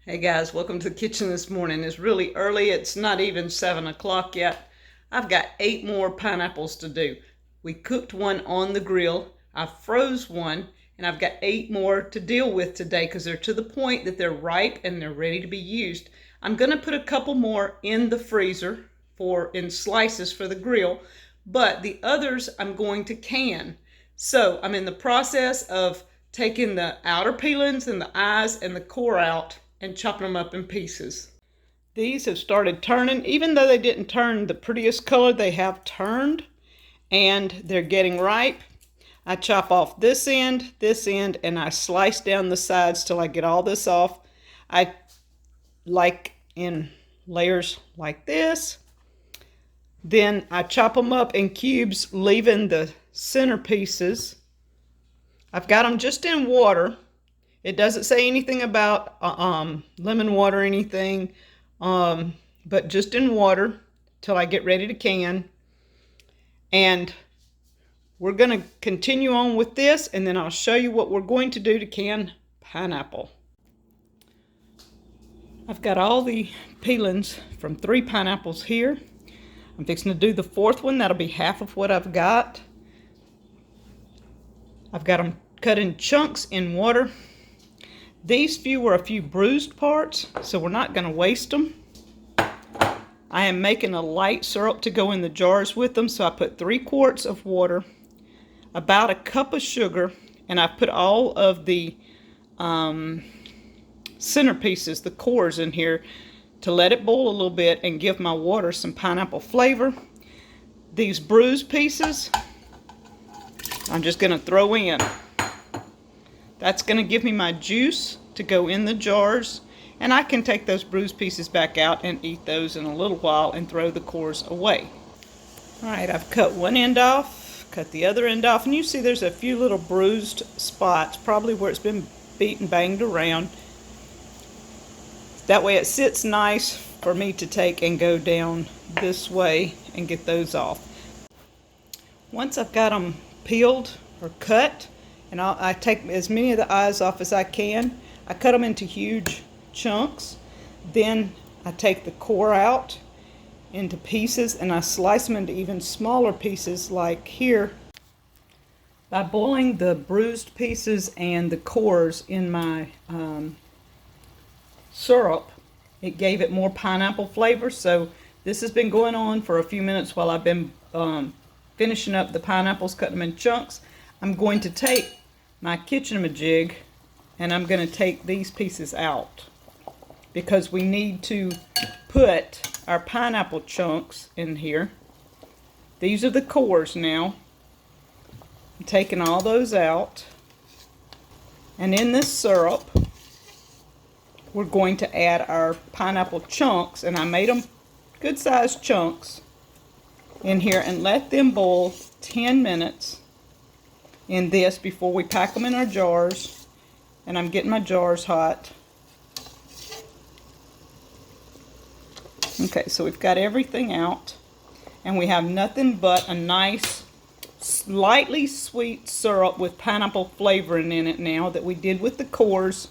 Hey guys, welcome to the kitchen this morning. It's really early. It's not even 7 o'clock yet. I've got 8 more pineapples to do. We cooked one on the grill. I froze one, and I've got 8 more to deal with today because they're to the point that they're ripe and they're ready to be used. I'm going to put a couple more in the freezer in slices for the grill, but the others I'm going to can. So I'm in the process of taking the outer peelings and the eyes and the core out and chopping them up in pieces. These have started turning. Even though they didn't turn the prettiest color, they have turned and they're getting ripe. I chop off this end, and I slice down the sides till I get all this off. I like in layers like this. Then I chop them up in cubes, leaving the center pieces. I've got them just in water. It doesn't say anything about lemon water or anything, but just in water till I get ready to can. And we're going to continue on with this, and then I'll show you what we're going to do to can pineapple. I've got all the peelings from 3 pineapples here. I'm fixing to do the 4th one. That'll be half of what I've got. I've got them cut in chunks in water. These few were a few bruised parts, so we're not going to waste them. I am making a light syrup to go in the jars with them, so I put 3 quarts of water, about a cup of sugar, and I put all of the centerpieces, the cores, in here to let it boil a little bit and give my water some pineapple flavor. These bruised pieces, I'm just going to throw in. That's going to give me my juice to go in the jars, and I can take those bruised pieces back out and eat those in a little while and throw the cores away. Alright, I've cut one end off, cut the other end off, and you see there's a few little bruised spots, probably where it's been beat and banged around. That way it sits nice for me to take and go down this way and get those off. Once I've got them peeled or cut, and I take as many of the eyes off as I can. I cut them into huge chunks. Then I take the core out into pieces, and I slice them into even smaller pieces like here. By boiling the bruised pieces and the cores in my syrup, it gave it more pineapple flavor. So this has been going on for a few minutes while I've been finishing up the pineapples, cutting them in chunks. I'm going to take my kitchen majig and I'm going to take these pieces out because we need to put our pineapple chunks in here. These are the cores now. I'm taking all those out, and in this syrup we're going to add our pineapple chunks, and I made them good sized chunks in here, and let them boil 10 minutes in this before we pack them in our jars. And I'm getting my jars hot. Okay, so we've got everything out, and we have nothing but a nice slightly sweet syrup with pineapple flavoring in it now that we did with the cores.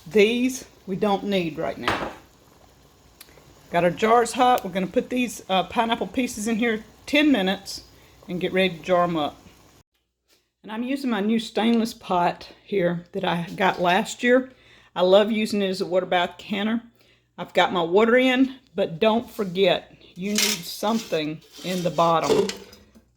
These we don't need right now. Got our jars hot. We're going to put these pineapple pieces in here 10 minutes and get ready to jar them up. And I'm using my new stainless pot here that I got last year. I love using it as a water bath canner. I've got my water in, but don't forget, you need something in the bottom.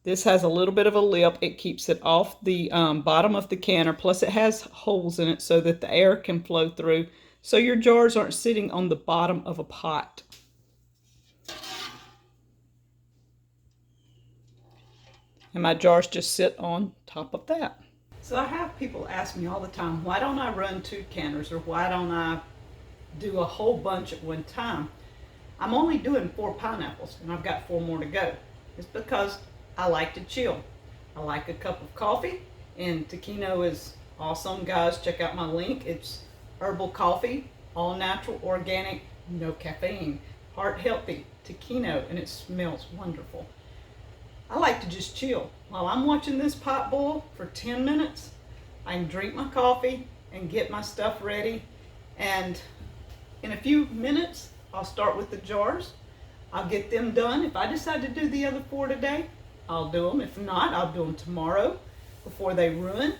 This has a little bit of a lip. It keeps it off the bottom of the canner. Plus it has holes in it so that the air can flow through, so your jars aren't sitting on the bottom of a pot. And my jars just sit on top of that. So I have people ask me all the time, why don't I run 2 canners, or why don't I do a whole bunch at one time? I'm only doing 4 pineapples, and I've got 4 more to go. It's because I like to chill. I like a cup of coffee, and Taquino is awesome, guys. Check out my link. It's herbal coffee, all natural, organic, no caffeine, heart healthy Taquino, and it smells wonderful. I like to just chill. While I'm watching this pot boil for 10 minutes, I can drink my coffee and get my stuff ready and in a few minutes, I'll start with the jars. I'll get them done. If I decide to do the other 4 today, I'll do them. If not, I'll do them tomorrow before they ruin.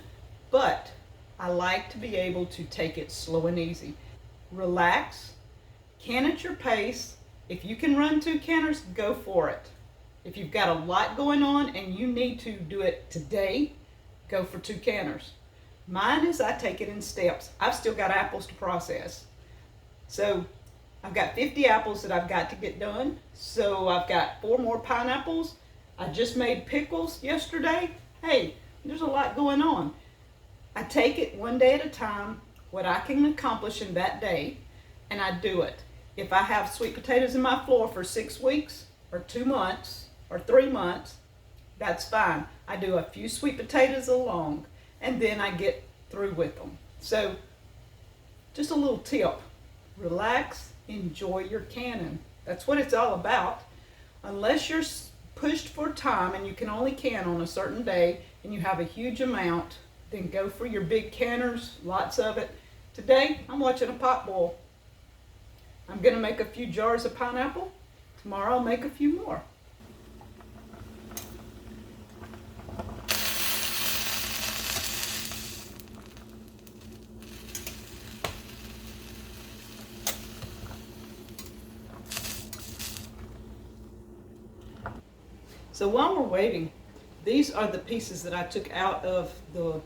But I like to be able to take it slow and easy. Relax, can at your pace. If you can run 2 canners, go for it. If you've got a lot going on and you need to do it today, go for 2 canners. Mine is I take it in steps. I've still got apples to process. So I've got 50 apples that I've got to get done. So I've got 4 more pineapples. I just made pickles yesterday. Hey, there's a lot going on. I take it one day at a time, what I can accomplish in that day, and I do it. If I have sweet potatoes in my floor for 6 weeks or 2 months or 3 months, that's fine. I do a few sweet potatoes along and then I get through with them. So just a little tip, relax, enjoy your canning. That's what it's all about. Unless you're pushed for time and you can only can on a certain day and you have a huge amount, then go for your big canners, lots of it. Today, I'm watching a pot boil. I'm gonna make a few jars of pineapple. Tomorrow I'll make a few more. So while we're waiting, these are the pieces that I took out of the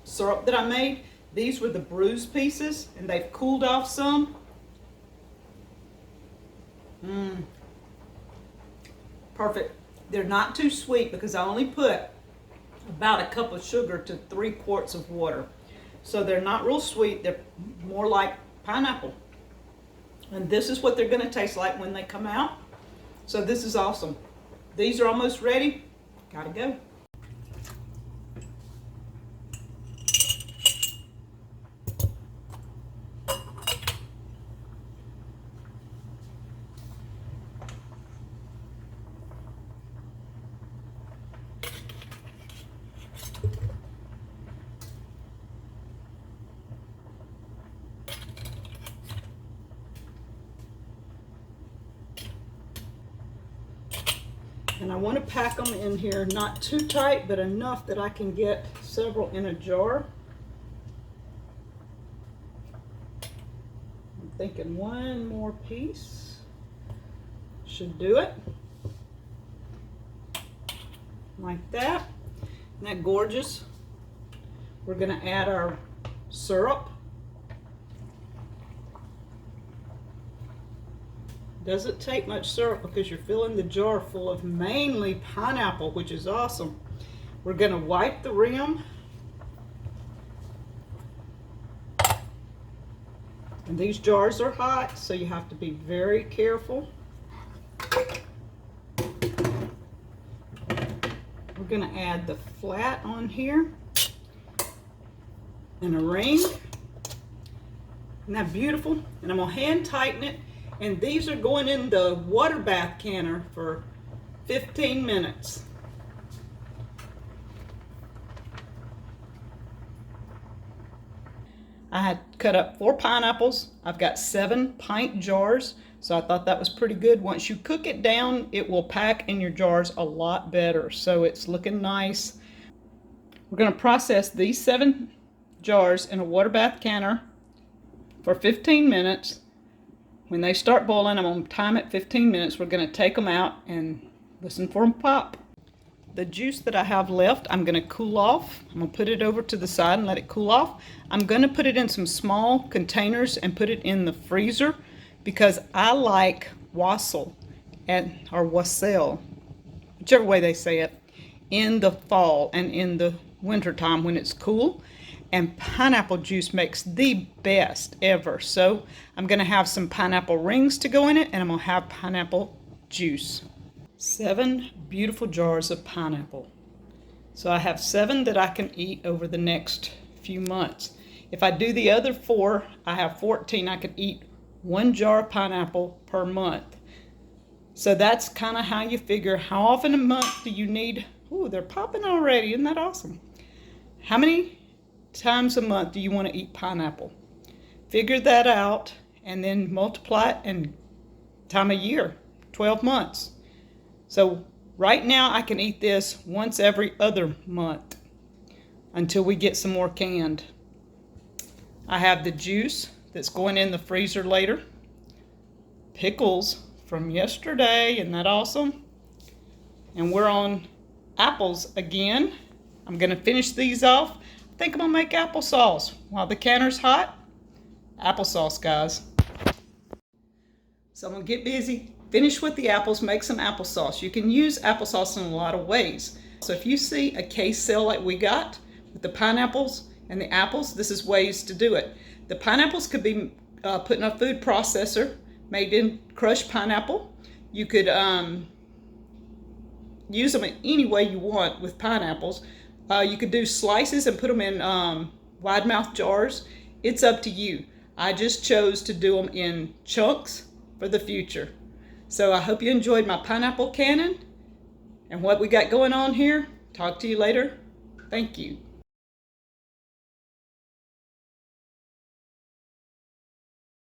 syrup that I made. These were the bruised pieces and they've cooled off some. Perfect. They're not too sweet because I only put about a cup of sugar to 3 quarts of water. So they're not real sweet. They're more like pineapple. And this is what they're going to taste like when they come out. So this is awesome. These are almost ready. Gotta go. And I want to pack them in here, not too tight, but enough that I can get several in a jar. I'm thinking 1 more piece should do it. Like that. Isn't that gorgeous? We're going to add our syrup. Doesn't take much syrup because you're filling the jar full of mainly pineapple, which is awesome. We're going to wipe the rim. And these jars are hot, so you have to be very careful. We're going to add the flat on here and a ring. Isn't that beautiful? And I'm going to hand tighten it. And these are going in the water bath canner for 15 minutes. I had cut up 4 pineapples. I've got 7 pint jars, so I thought that was pretty good. Once you cook it down, it will pack in your jars a lot better. So it's looking nice. We're going to process these 7 jars in a water bath canner for 15 minutes. When they start boiling, I'm going to time it 15 minutes. We're going to take them out and listen for them pop. The juice that I have left, I'm going to cool off. I'm going to put it over to the side and let it cool off. I'm going to put it in some small containers and put it in the freezer because I like wassail or wassail, whichever way they say it, in the fall and in the winter time when it's cool. And pineapple juice makes the best ever. So I'm going to have some pineapple rings to go in it, and I'm going to have pineapple juice. 7 beautiful jars of pineapple. So I have 7 that I can eat over the next few months. If I do the other 4, I have 14. I could eat 1 jar of pineapple per month. So that's kind of how you figure how often a month do you need. Ooh, they're popping already. Isn't that awesome? How many times a month do you want to eat pineapple? Figure that out and then multiply it in time a year, 12 months. So right now I can eat this once every other month until we get some more canned. I have the juice that's going in the freezer later. Pickles from yesterday, isn't that awesome? And we're on apples again. I'm gonna finish these off. I think I'm gonna make applesauce while the counter's hot. Applesauce, guys. So I'm gonna get busy, finish with the apples, make some applesauce. You can use applesauce in a lot of ways. So if you see a case sale like we got with the pineapples and the apples, this is ways to do it. The pineapples could be put in a food processor, made in crushed pineapple. You could use them in any way you want with pineapples. You could do slices and put them in wide mouth jars. It's up to you. I just chose to do them in chunks for the future. So I hope you enjoyed my pineapple cannon and what we got going on here. Talk to you later. Thank you.